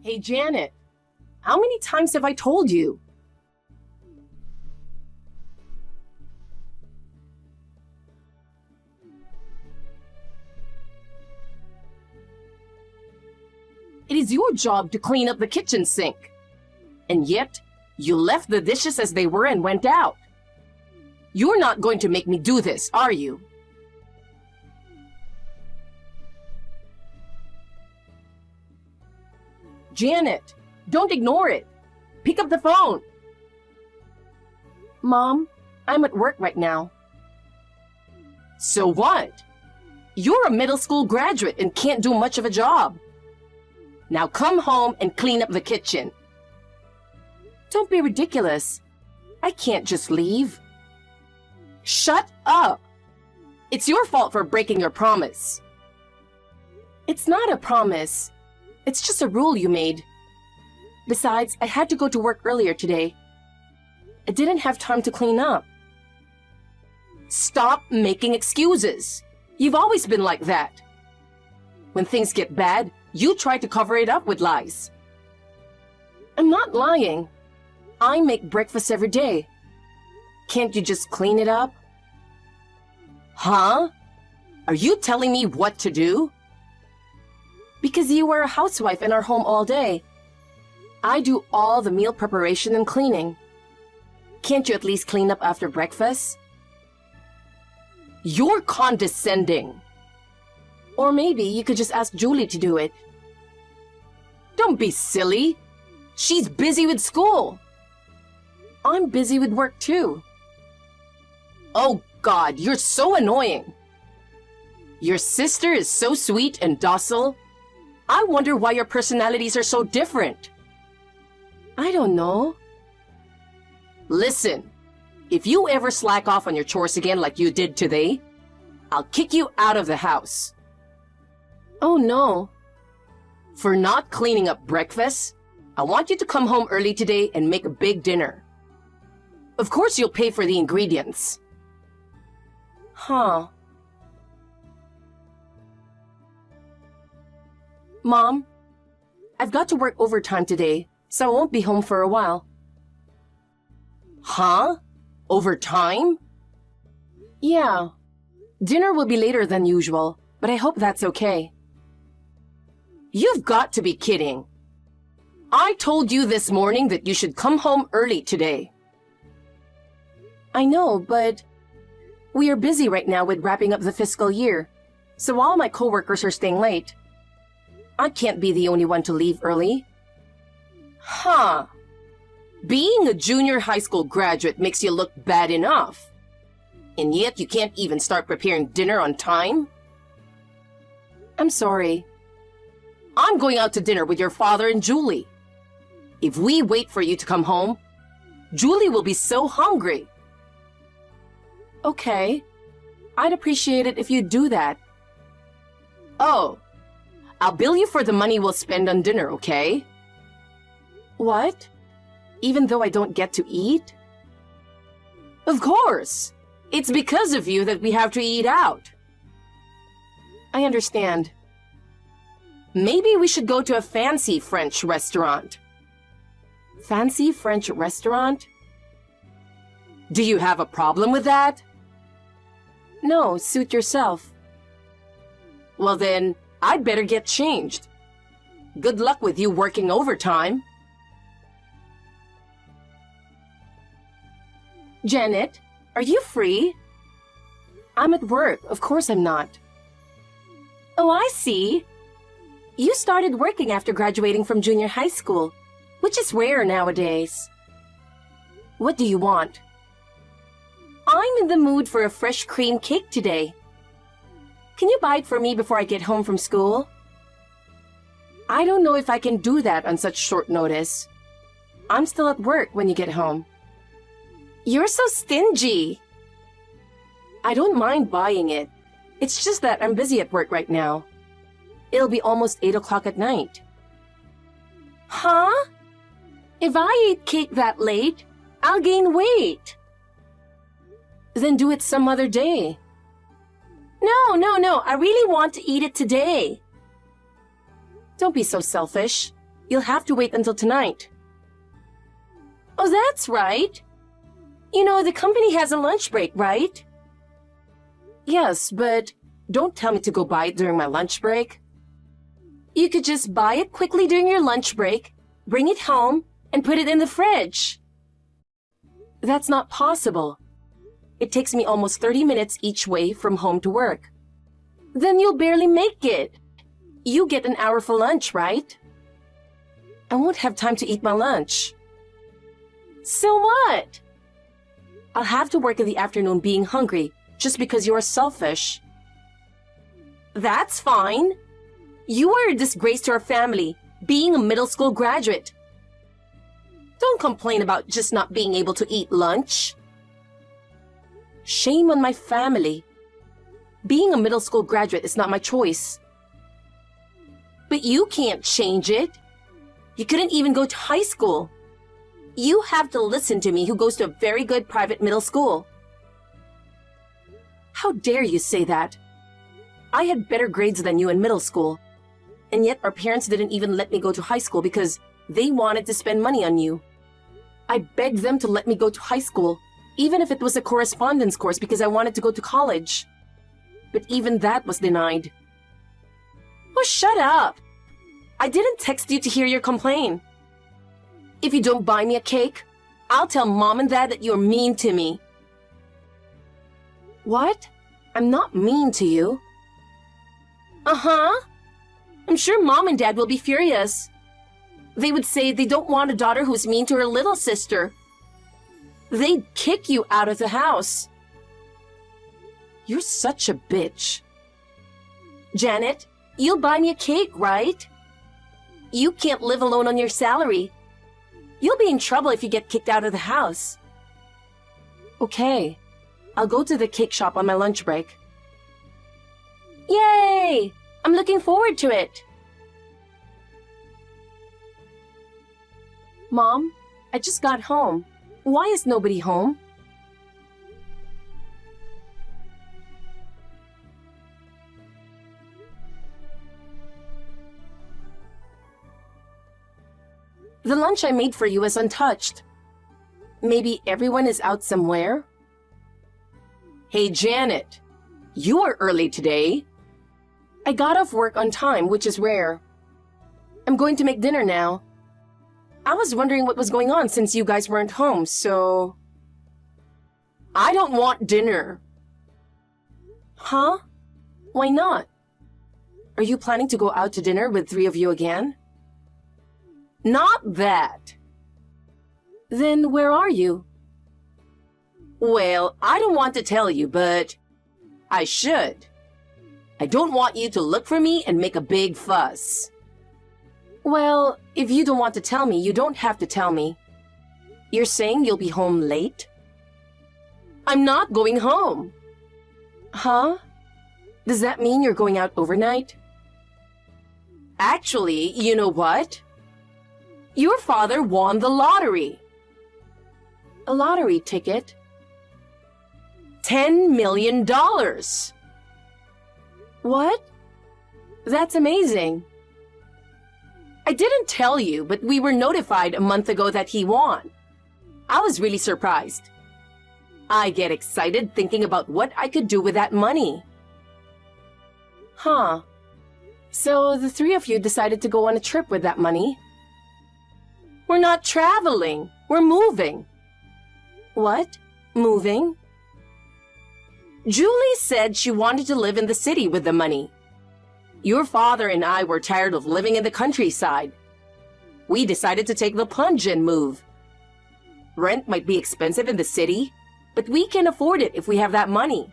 Hey, Janet, how many times have I told you? It is your job to clean up the kitchen sink. And yet, you left the dishes as they were and went out. You're not going to make me do this, are you? Janet, don't ignore it. Pick up the phone. Mom, I'm at work right now. So what? You're a middle school graduate and can't do much of a job. Now come home and clean up the kitchen. Don't be ridiculous. I can't just leave. Shut up. It's your fault for breaking your promise. It's not a promise. It's just a rule you made. Besides, I had to go to work earlier today. I didn't have time to clean up. Stop making excuses. You've always been like that. When things get bad, you try to cover it up with lies. I'm not lying. I make breakfast every day. Can't you just clean it up? Huh? Are you telling me what to do? Because you are a housewife and are home all day. I do all the meal preparation and cleaning. Can't you at least clean up after breakfast? You're condescending. Or maybe you could just ask Julie to do it. Don't be silly. She's busy with school. I'm busy with work too. Oh God, you're so annoying. Your sister is so sweet and docile. I wonder why your personalities are so different. I don't know. Listen, if you ever slack off on your chores again like you did today, I'll kick you out of the house. Oh no. For not cleaning up breakfast, I want you to come home early today and make a big dinner. Of course you'll pay for the ingredients. Huh. Mom, I've got to work overtime today, so I won't be home for a while. Huh? Overtime? Yeah. Dinner will be later than usual, but I hope that's okay. You've got to be kidding. I told you this morning that you should come home early today. I know, but we are busy right now with wrapping up the fiscal year, so all my coworkers are staying late. I can't be the only one to leave early. Huh. Being a junior high school graduate makes you look bad enough. And yet you can't even start preparing dinner on time? I'm sorry. I'm going out to dinner with your father and Julie. If we wait for you to come home, Julie will be so hungry. Okay. I'd appreciate it if you'd do that. Oh. I'll bill you for the money we'll spend on dinner, okay? What? Even though I don't get to eat? Of course! It's because of you that we have to eat out. I understand. Maybe we should go to a fancy French restaurant. Fancy French restaurant? Do you have a problem with that? No, suit yourself. Well then, I'd better get changed. Good luck with you working overtime. Janet, are you free? I'm at work. Of course I'm not. Oh, I see. You started working after graduating from junior high school, which is rare nowadays. What do you want? I'm in the mood for a fresh cream cake today. Can you buy it for me before I get home from school? I don't know if I can do that on such short notice. I'm still at work when you get home. You're so stingy. I don't mind buying it. It's just that I'm busy at work right now. It'll be almost 8 o'clock at night. Huh? If I eat cake that late, I'll gain weight. Then do it some other day. No. I really want to eat it today. Don't be so selfish. You'll have to wait until tonight. Oh, that's right. You know, the company has a lunch break, right? Yes, but don't tell me to go buy it during my lunch break. You could just buy it quickly during your lunch break, bring it home, and put it in the fridge. That's not possible. It takes me almost 30 minutes each way from home to work. Then you'll barely make it. You get an hour for lunch, right? I won't have time to eat my lunch. So what? I'll have to work in the afternoon being hungry just because you're selfish. That's fine. You are a disgrace to our family, being a middle school graduate. Don't complain about just not being able to eat lunch. Shame on my family. Being a middle school graduate is not my choice. But you can't change it. You couldn't even go to high school. You have to listen to me, who goes to a very good private middle school. How dare you say that? I had better grades than you in middle school. And yet our parents didn't even let me go to high school because they wanted to spend money on you. I begged them to let me go to high school, even if it was a correspondence course because I wanted to go to college. But even that was denied. Oh, shut up! I didn't text you to hear your complaint. If you don't buy me a cake, I'll tell Mom and Dad that you're mean to me. What? I'm not mean to you. Uh-huh. I'm sure Mom and Dad will be furious. They would say they don't want a daughter who's mean to her little sister. They'd kick you out of the house. You're such a bitch. Janet, you'll buy me a cake, right? You can't live alone on your salary. You'll be in trouble if you get kicked out of the house. Okay, I'll go to the cake shop on my lunch break. Yay! I'm looking forward to it. Mom, I just got home. Why is nobody home? The lunch I made for you is untouched. Maybe everyone is out somewhere? Hey, Janet, you are early today. I got off work on time, which is rare. I'm going to make dinner now. I was wondering what was going on since you guys weren't home, so... I don't want dinner. Huh? Why not? Are you planning to go out to dinner with three of you again? Not that. Then where are you? Well, I don't want to tell you, but I should. I don't want you to look for me and make a big fuss. Well, if you don't want to tell me, you don't have to tell me. You're saying you'll be home late? I'm not going home. Huh? Does that mean you're going out overnight? Actually, you know what? Your father won the lottery. A lottery ticket? $10 million. What? That's amazing. I didn't tell you, but we were notified a month ago that he won. I was really surprised. I get excited thinking about what I could do with that money. Huh. So the three of you decided to go on a trip with that money? We're not traveling. We're moving. What? Moving? Julie said she wanted to live in the city with the money. Your father and I were tired of living in the countryside. We decided to take the plunge and move. Rent might be expensive in the city, but we can afford it if we have that money.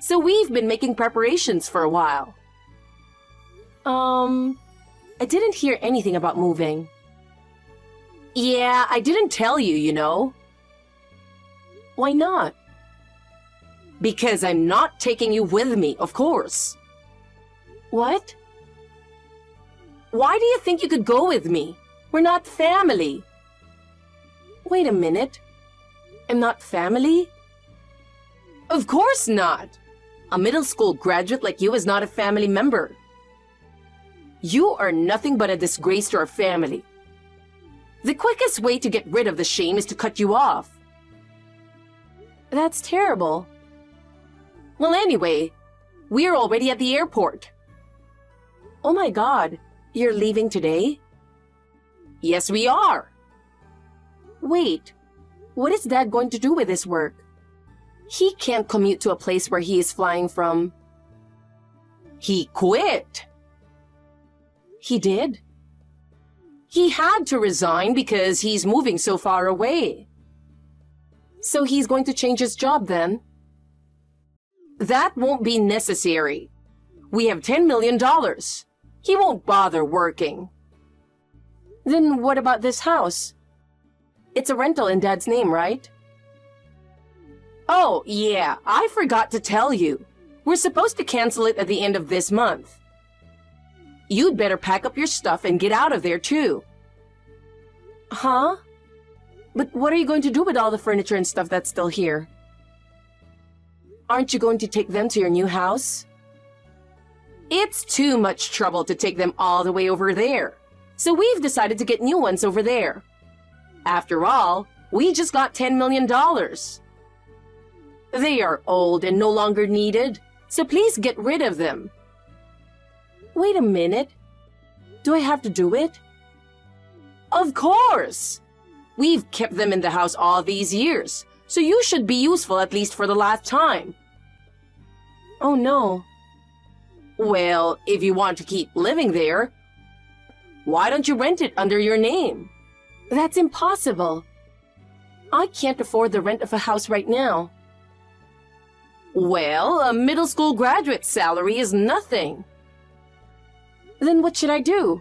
So we've been making preparations for a while. I didn't hear anything about moving. Yeah, I didn't tell you, you know. Why not? Because I'm not taking you with me, of course. What? Why do you think you could go with me? We're not family. Wait a minute. I'm not family? Of course not. A middle school graduate like you is not a family member. You are nothing but a disgrace to our family. The quickest way to get rid of the shame is to cut you off. That's terrible. Well, anyway, we're already at the airport. Oh my God, you're leaving today? Yes, we are. Wait, what is Dad going to do with his work? He can't commute to a place where he is flying from. He quit. He did? He had to resign because he's moving so far away. So he's going to change his job then? That won't be necessary. We have $10 million. He won't bother working. Then what about this house? It's a rental in Dad's name, right? Oh, yeah, I forgot to tell you. We're supposed to cancel it at the end of this month. You'd better pack up your stuff and get out of there, too. Huh? But what are you going to do with all the furniture and stuff that's still here? Aren't you going to take them to your new house? It's too much trouble to take them all the way over there. So we've decided to get new ones over there. After all, we just got $10 million. They are old and no longer needed, so please get rid of them. Wait a minute. Do I have to do it? Of course! We've kept them in the house all these years, so you should be useful at least for the last time. Oh no. Well, if you want to keep living there, why don't you rent it under your name? That's impossible. I can't afford the rent of a house right now. Well, a middle school graduate's salary is nothing. Then what should I do?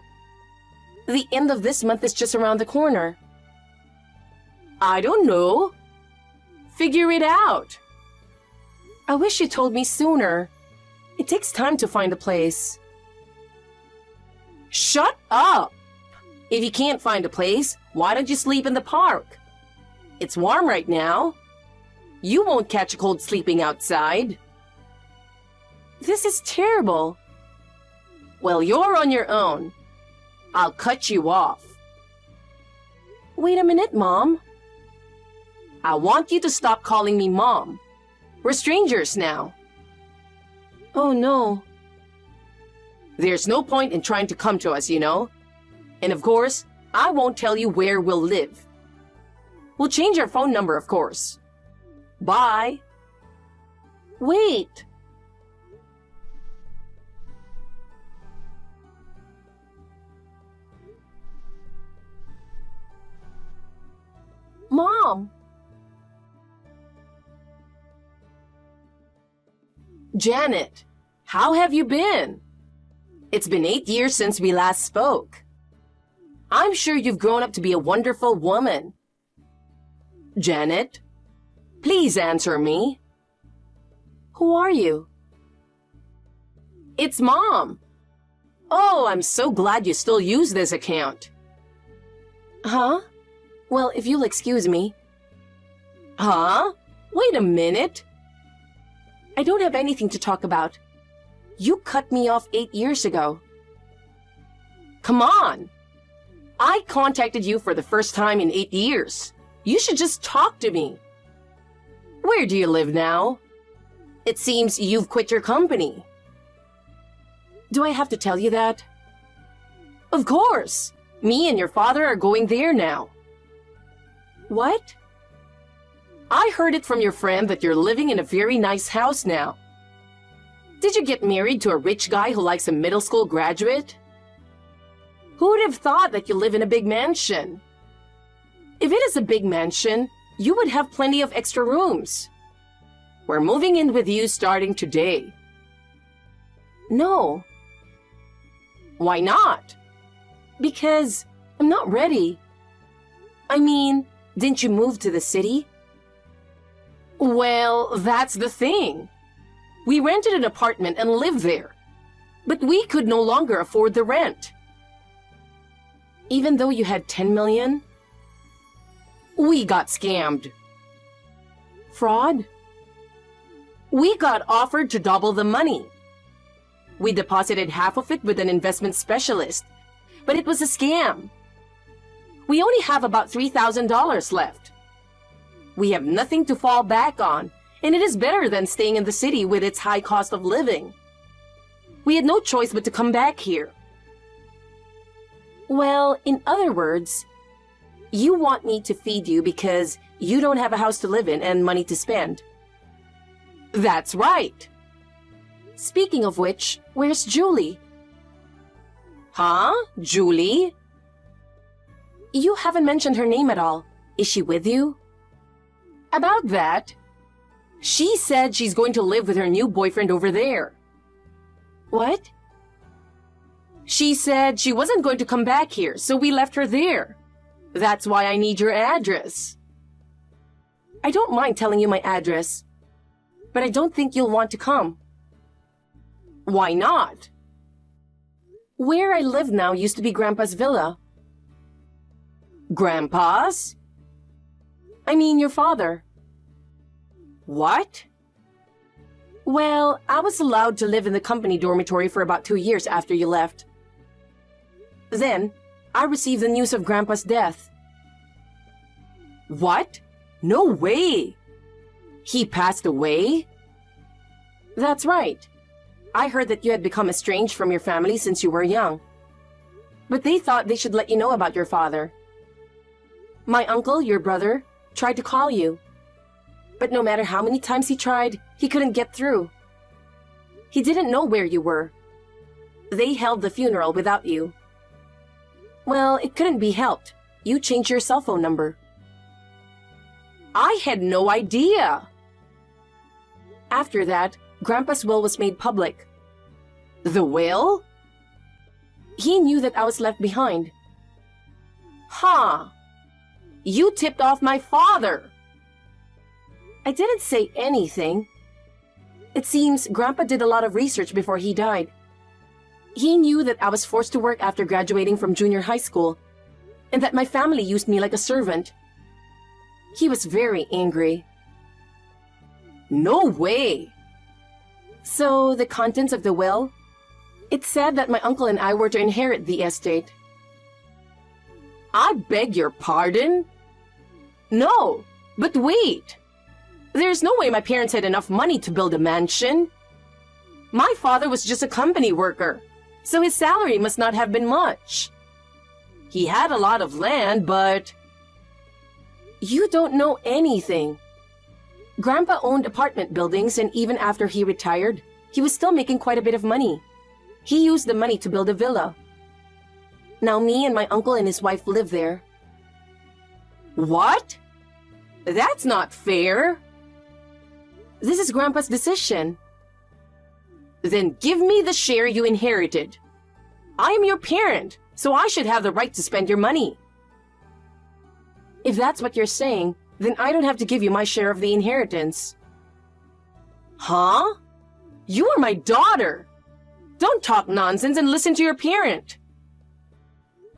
The end of this month is just around the corner. I don't know. Figure it out. I wish you told me sooner. It takes time to find a place. Shut up! If you can't find a place, why don't you sleep in the park? It's warm right now. You won't catch a cold sleeping outside. This is terrible. Well, you're on your own. I'll cut you off. Wait a minute, Mom. I want you to stop calling me Mom. We're strangers now. Oh, no. There's no point in trying to come to us, you know. And of course, I won't tell you where we'll live. We'll change our phone number, of course. Bye. Wait. Mom. Janet, how have you been? It's been 8 years since we last spoke. I'm sure you've grown up to be a wonderful woman. Janet, please answer me. Who are you? It's Mom. Oh, I'm so glad you still use this account. Huh? Well, if you'll excuse me. Huh? Wait a minute. I don't have anything to talk about. You cut me off 8 years ago. Come on. I contacted you for the first time in 8 years. You should just talk to me. Where do you live now? It seems you've quit your company. Do I have to tell you that? Of course. Me and your father are going there now. What? I heard it from your friend that you're living in a very nice house now. Did you get married to a rich guy who likes a middle school graduate? Who would have thought that you live in a big mansion? If it is a big mansion, you would have plenty of extra rooms. We're moving in with you starting today. No. Why not? Because I'm not ready. I mean, didn't you move to the city? Well, that's the thing. We rented an apartment and lived there, but we could no longer afford the rent. Even though you had 10 million? We got scammed. Fraud? We got offered to double the money. We deposited half of it with an investment specialist, but it was a scam. We only have about $3,000 left. We have nothing to fall back on, and it is better than staying in the city with its high cost of living. We had no choice but to come back here. Well, in other words, you want me to feed you because you don't have a house to live in and money to spend. That's right. Speaking of which, where's Julie? Huh? Julie? You haven't mentioned her name at all. Is she with you? About that, she said she's going to live with her new boyfriend over there. What? She said she wasn't going to come back here, so we left her there. That's why I need your address. I don't mind telling you my address, but I don't think you'll want to come. Why not? Where I live now used to be Grandpa's villa. Grandpa's? I mean your father. What? Well, I was allowed to live in the company dormitory for about 2 years after you left. Then, I received the news of Grandpa's death. What? No way! He passed away? That's right. I heard that you had become estranged from your family since you were young. But they thought they should let you know about your father. My uncle, your brother, tried to call you. But no matter how many times he tried, he couldn't get through. He didn't know where you were. They held the funeral without you. Well, it couldn't be helped. You changed your cell phone number. I had no idea. After that, Grandpa's will was made public. The will? He knew that I was left behind. Huh. You tipped off my father. I didn't say anything. It seems Grandpa did a lot of research before he died. He knew that I was forced to work after graduating from junior high school, and that my family used me like a servant. He was very angry. No way! So, the contents of the will? It said that my uncle and I were to inherit the estate. I beg your pardon? No, but wait! There's no way my parents had enough money to build a mansion. My father was just a company worker, so his salary must not have been much. He had a lot of land, but... You don't know anything. Grandpa owned apartment buildings, and even after he retired, he was still making quite a bit of money. He used the money to build a villa. Now me and my uncle and his wife live there. What? That's not fair. This is Grandpa's decision. Then give me the share you inherited. I am your parent, so I should have the right to spend your money. If that's what you're saying, then I don't have to give you my share of the inheritance. Huh? You are my daughter. Don't talk nonsense and listen to your parent.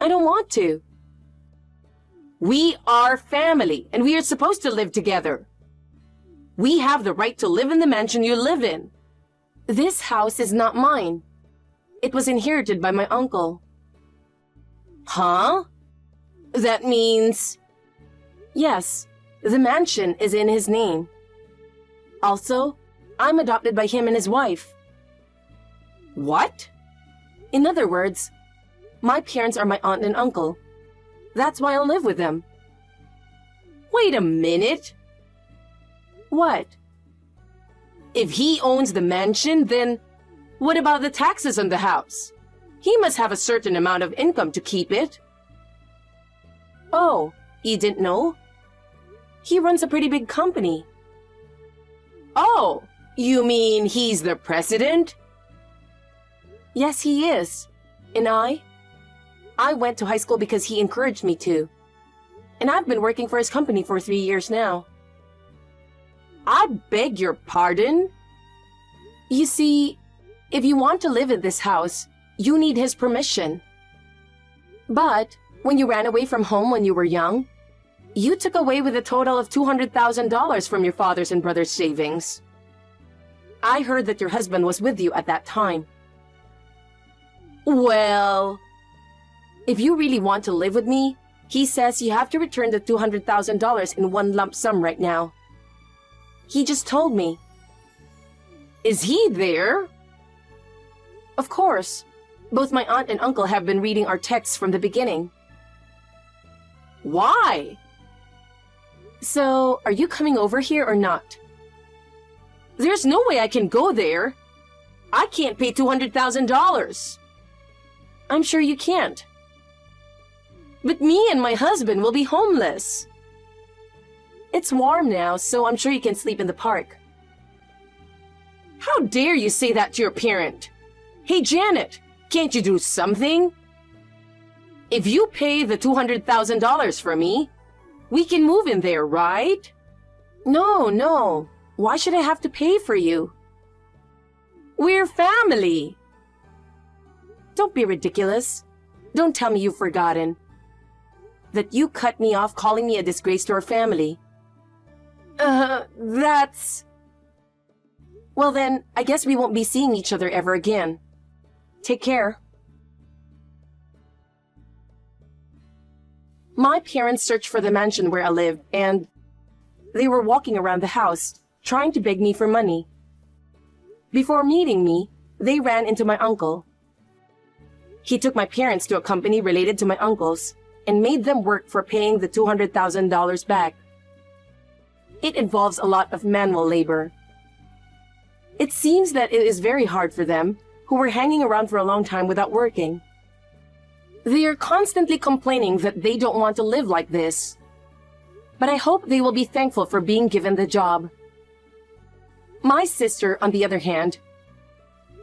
I don't want to. We are family, and we are supposed to live together. We have the right to live in the mansion you live in. This house is not mine. It was inherited by my uncle. Huh? That means... Yes, the mansion is in his name. Also, I'm adopted by him and his wife. What? In other words, my parents are my aunt and uncle. That's why I'll live with them. Wait a minute. What? If he owns the mansion, then what about the taxes on the house? He must have a certain amount of income to keep it. Oh, you didn't know? He runs a pretty big company. Oh, you mean he's the president? Yes, he is. And I went to high school because he encouraged me to. And I've been working for his company for 3 years now. I beg your pardon? You see, if you want to live in this house, you need his permission. But when you ran away from home when you were young, you took away with a total of $200,000 from your father's and brother's savings. I heard that your husband was with you at that time. Well, if you really want to live with me, he says you have to return the $200,000 in one lump sum right now. He just told me. Is he there? Of course. Both my aunt and uncle have been reading our texts from the beginning. Why? So, are you coming over here or not? There's no way I can go there. I can't pay $200,000. I'm sure you can't. But me and my husband will be homeless. It's warm now, so I'm sure you can sleep in the park. How dare you say that to your parent? Hey, Janet, can't you do something? If you pay the $200,000 for me, we can move in there, right? No. Why should I have to pay for you? We're family. Don't be ridiculous. Don't tell me you've forgotten that you cut me off calling me a disgrace to our family. That's... Well then, I guess we won't be seeing each other ever again. Take care. My parents searched for the mansion where I lived, and they were walking around the house, trying to beg me for money. Before meeting me, they ran into my uncle. He took my parents to a company related to my uncle's and made them work for paying the $200,000 back. It involves a lot of manual labor. It seems that it is very hard for them, who were hanging around for a long time without working. They are constantly complaining that they don't want to live like this. But I hope they will be thankful for being given the job. My sister, on the other hand,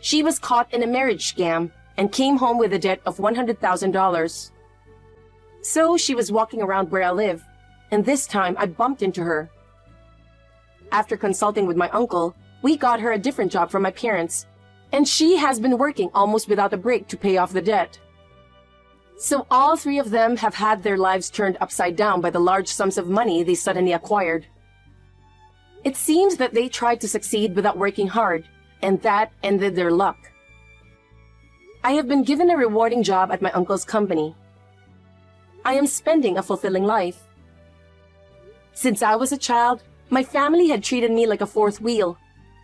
she was caught in a marriage scam and came home with a debt of $100,000. So she was walking around where I live, and this time I bumped into her. After consulting with my uncle, we got her a different job from my parents, and she has been working almost without a break to pay off the debt. So all three of them have had their lives turned upside down by the large sums of money they suddenly acquired. It seems that they tried to succeed without working hard, and that ended their luck. I have been given a rewarding job at my uncle's company. I am spending a fulfilling life. Since I was a child, my family had treated me like a fourth wheel,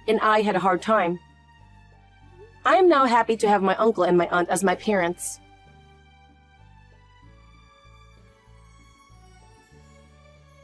and I had a hard time. I am now happy to have my uncle and my aunt as my parents.